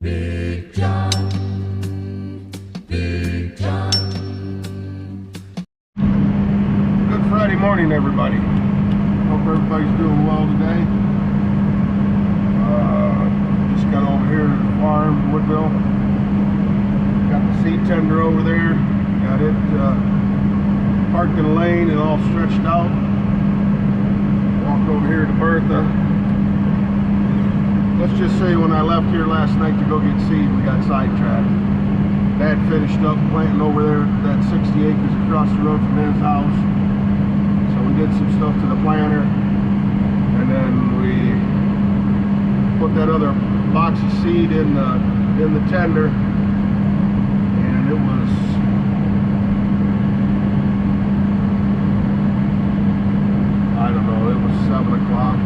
Big John, Big John. Good Friday morning, everybody. Hope everybody's doing well today. Just got over here to the farm, Woodville. Got the seed tender over there. Got it parked in a lane and all stretched out. Walked over here to Bertha. Let's just say when I left here last night to go get seed, we got sidetracked. Dad finished up planting over there that 60 acres across the road from his house. So we did some stuff to the planter, and then we put that other box of seed in the tender, and it was I don't know, it was 7 o'clock.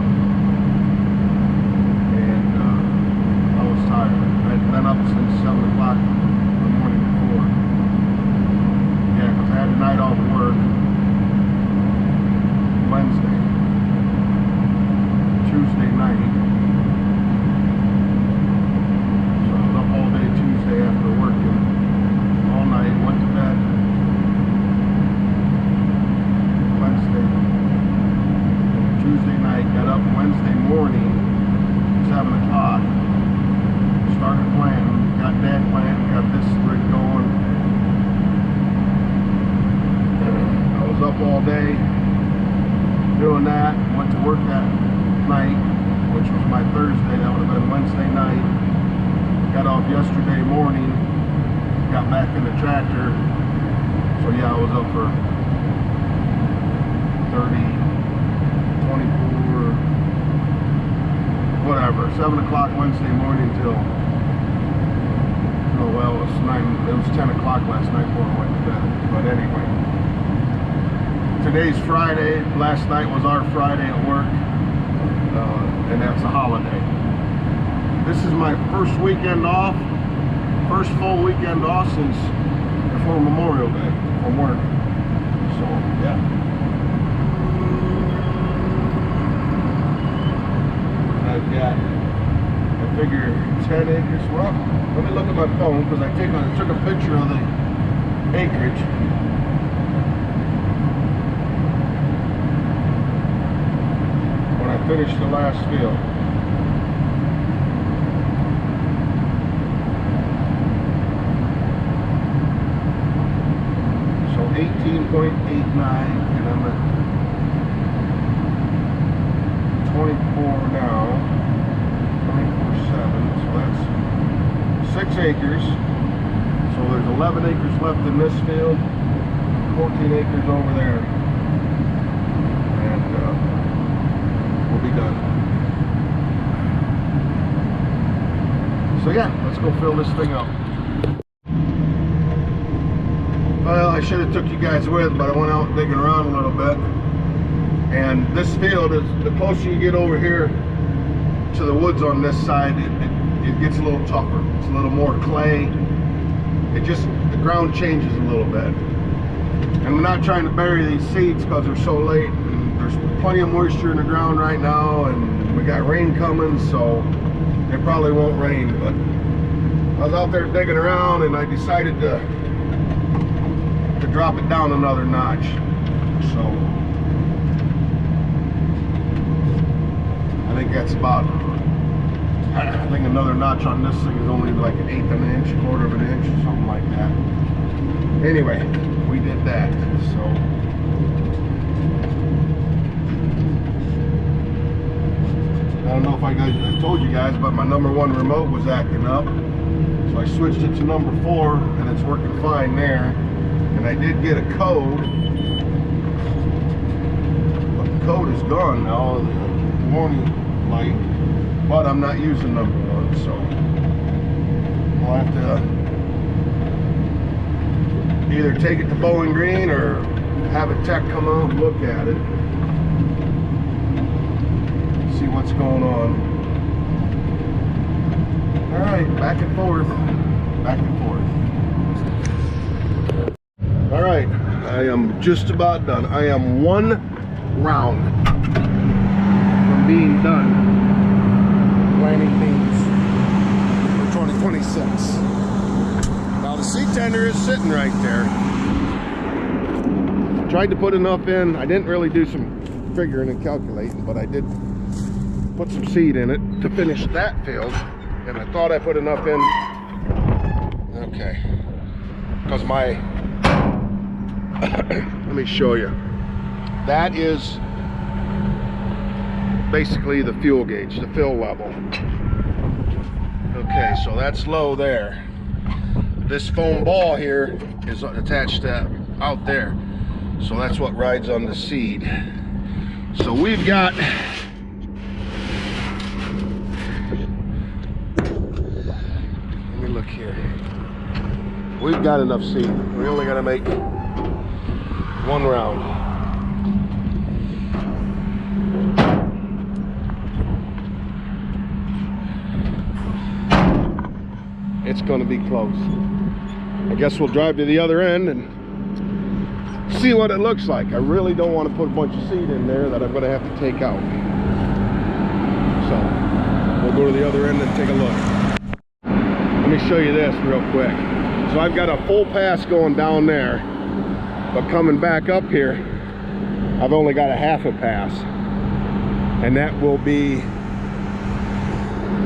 I was tired. I'd been up since 7 o'clock the morning before. Yeah, because I had the night off work Wednesday, Tuesday night. So I was up all day Tuesday after working all night, went to bed Wednesday, Tuesday night, got up Wednesday morning, 7 o'clock. Started planting, got Dad planting, got this rig going. I was up all day doing that, went to work that night, which was my Thursday. That would have been Wednesday night. Got off yesterday morning, got back in the tractor. So yeah, I was up for 30, 24, whatever, 7 o'clock Wednesday morning till, oh well, it was 10 o'clock last night before I went to bed. But anyway, today's Friday. Last night was our Friday at work, and that's a holiday. This is my first weekend off, first full weekend off since before Memorial Day from work. So yeah. I've got, I figure 10 acres. Well, let me look at my phone because I took a picture of the acreage. When I finished the last field. So 18.89, and I'm at 24 now, 24.7, so that's 6 acres. So there's 11 acres left in this field, 14 acres over there, and we'll be done. So yeah, let's go fill this thing up. Well, I should have took you guys with, but I went out digging around a little bit. And this field is, the closer you get over here to the woods on this side, it gets a little tougher. It's a little more clay. The ground changes a little bit. And we're not trying to bury these seeds because they're so late. And there's plenty of moisture in the ground right now, and we got rain coming, so it probably won't rain. But I was out there digging around, and I decided to drop it down another notch. So I think that's about, I think another notch on this thing is only like 1/8 of an inch, 1/4 of an inch, something like that. Anyway, we did that. So I don't know if I told you guys, but my #1 remote was acting up. So I switched it to #4, and it's working fine there. And I did get a code, but the code is gone now. The warning light, but I'm not using #1, so I'll have to either take it to Bowling Green or have a tech come out and look at it, see what's going on. All right, back and forth, back and forth. All right, I am just about done. I am 1 round from being done planting beans for 2020. 26. Now the seat tender is sitting right there. Tried to put enough in. I didn't really do some figuring and calculating, but I did put some seed in it to finish that field, and I thought I put enough in. Okay, because my let me show you. That is basically the fuel gauge, the fill level. Okay, so that's low there. This foam ball here is attached to out there, so that's what rides on the seed. So we've got, let me look here. We've got enough seed. We only got to make one round. It's going to be close. I guess we'll drive to the other end and see what it looks like. I really don't want to put a bunch of seed in there that I'm going to have to take out. So we'll go to the other end and take a look. Let me show you this real quick. So I've got a full pass going down there, but coming back up here, I've only got a half a pass, and that will be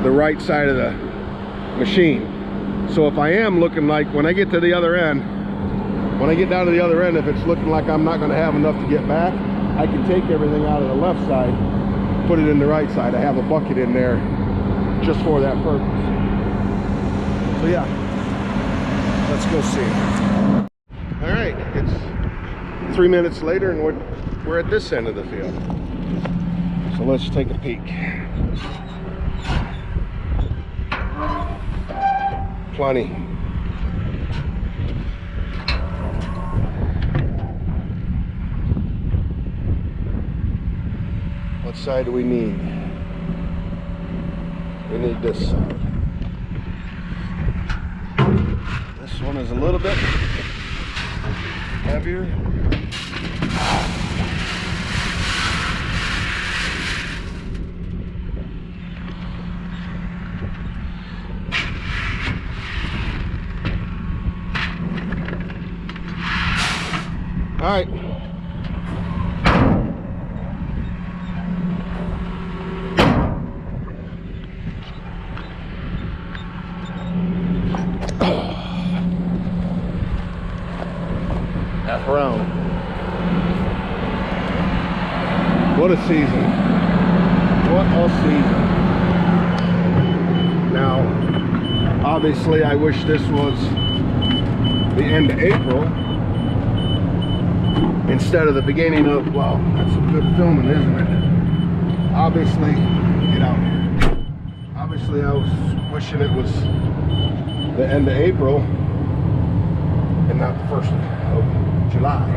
the right side of the machine. So if I am looking like, when I get to the other end, when I get down to the other end, if it's looking like I'm not going to have enough to get back, I can take everything out of the left side, put it in the right side. I have a bucket in there just for that purpose. So yeah, let's go see. All right, it's 3 minutes later and we're at this end of the field. So let's take a peek. Plenty. What side do we need? We need this side. This one is a little bit heavier. All right. Half round. What a season. What a season. Now, obviously I wish this was the end of April instead of the beginning of, well, that's some good filming, isn't it? Obviously, get out here. Obviously I was wishing it was the end of April and not the 1st of July.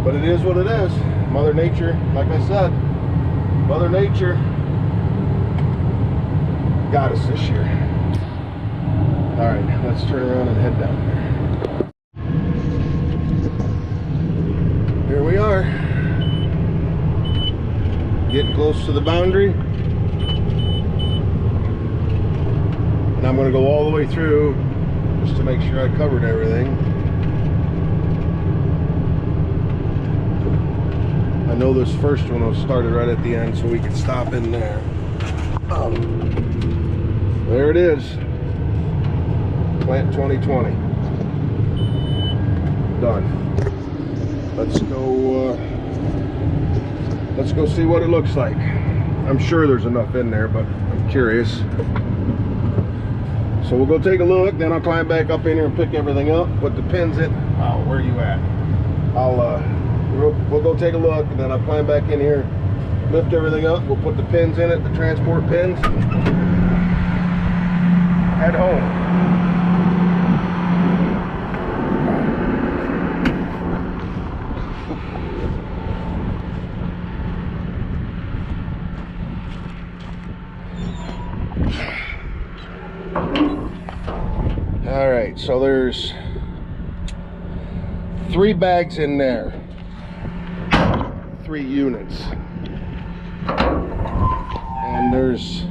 But it is what it is. Mother Nature, like I said, Mother Nature got us this year. All right, let's turn around and head down there. Here we are, getting close to the boundary. And I'm going to go all the way through just to make sure I covered everything. I know this first one was started right at the end, so we can stop in there. There it is. Plant 2020. Done. Let's go see what it looks like. I'm sure there's enough in there, but I'm curious. So we'll go take a look, then I'll climb back up in here and pick everything up, put the pins in. Oh, where are you at? We'll go take a look, and then I'll climb back in here, lift everything up, we'll put the pins in it, the transport pins, head home. All right, so there's 3 bags in there, 3 units, and there's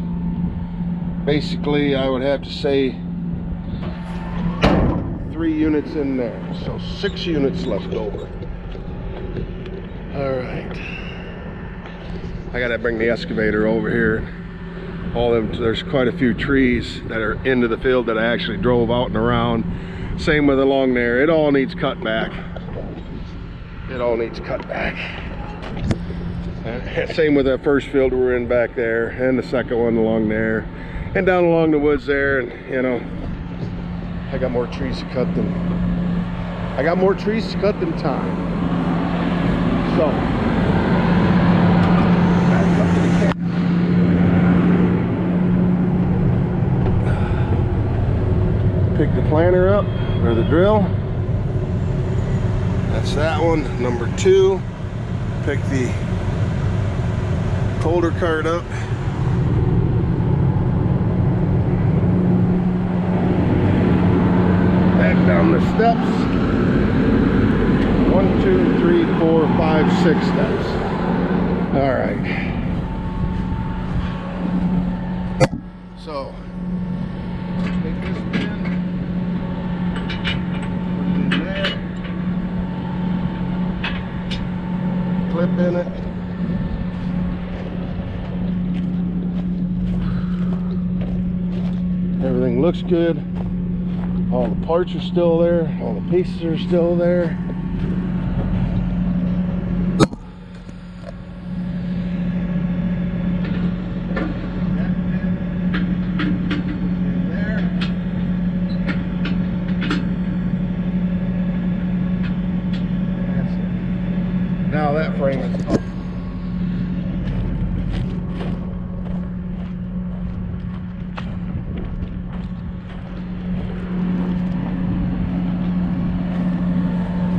basically, I would have to say, 3 units in there, so 6 units left over. All right, I gotta bring the excavator over here. All them, there's quite a few trees that are into the field that I actually drove out and around. Same with along there. It all needs cut back. It all needs cut back. Same with that first field we're in back there, and the second one along there, and down along the woods there. And you know, I got more trees to cut than time. So back up to the camp. Pick the planter up, or the drill. That's that one, number 2. Pick the colder cart up. Back down the steps. 1, 2, 3, 4, 5, 6 steps. All right. So, take this pin, put it in there, clip in it. Everything looks good. All the parts are still there. All the pieces are still there. Now that frame is up.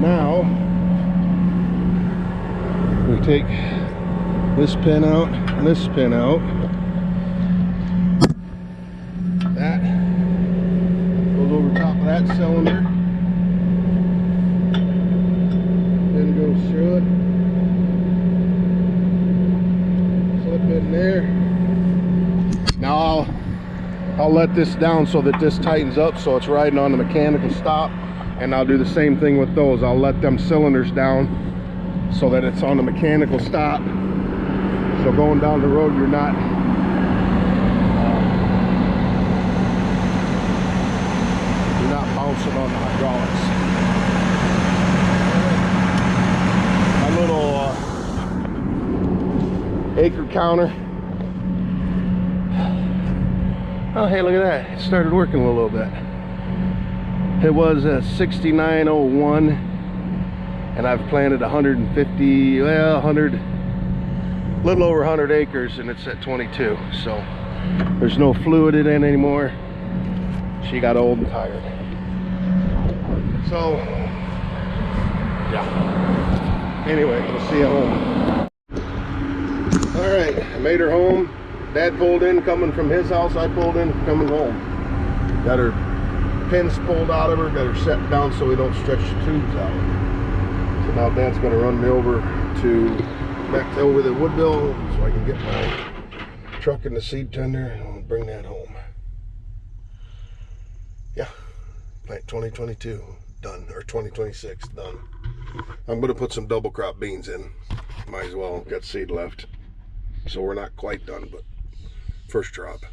Now we take this pin out and this pin out. That goes over top of that cylinder. Then goes through it. Slip in there. Now I'll let this down so that this tightens up so it's riding on the mechanical stop. And I'll do the same thing with those. I'll let them cylinders down so that it's on the mechanical stop. So going down the road, you're not bouncing on the hydraulics. My little acre counter. Oh, hey, look at that. It started working a little bit. It was a 6901, and I've planted 150, well, 100, a little over 100 acres, and it's at 22. So there's no fluid in it anymore. She got old and tired. So yeah. Anyway, we'll see you home. All right, I made her home. Dad pulled in coming from his house. I pulled in coming home. Got her pins pulled out of her, got her set down so we don't stretch the tubes out. So now Dad's going to run me over over the Woodville so I can get my truck in the seed tender and bring that home. Yeah, plant 2022 done, or 2026 done. I'm going to put some double crop beans in. Might as well, got seed left. So we're not quite done, but first drop.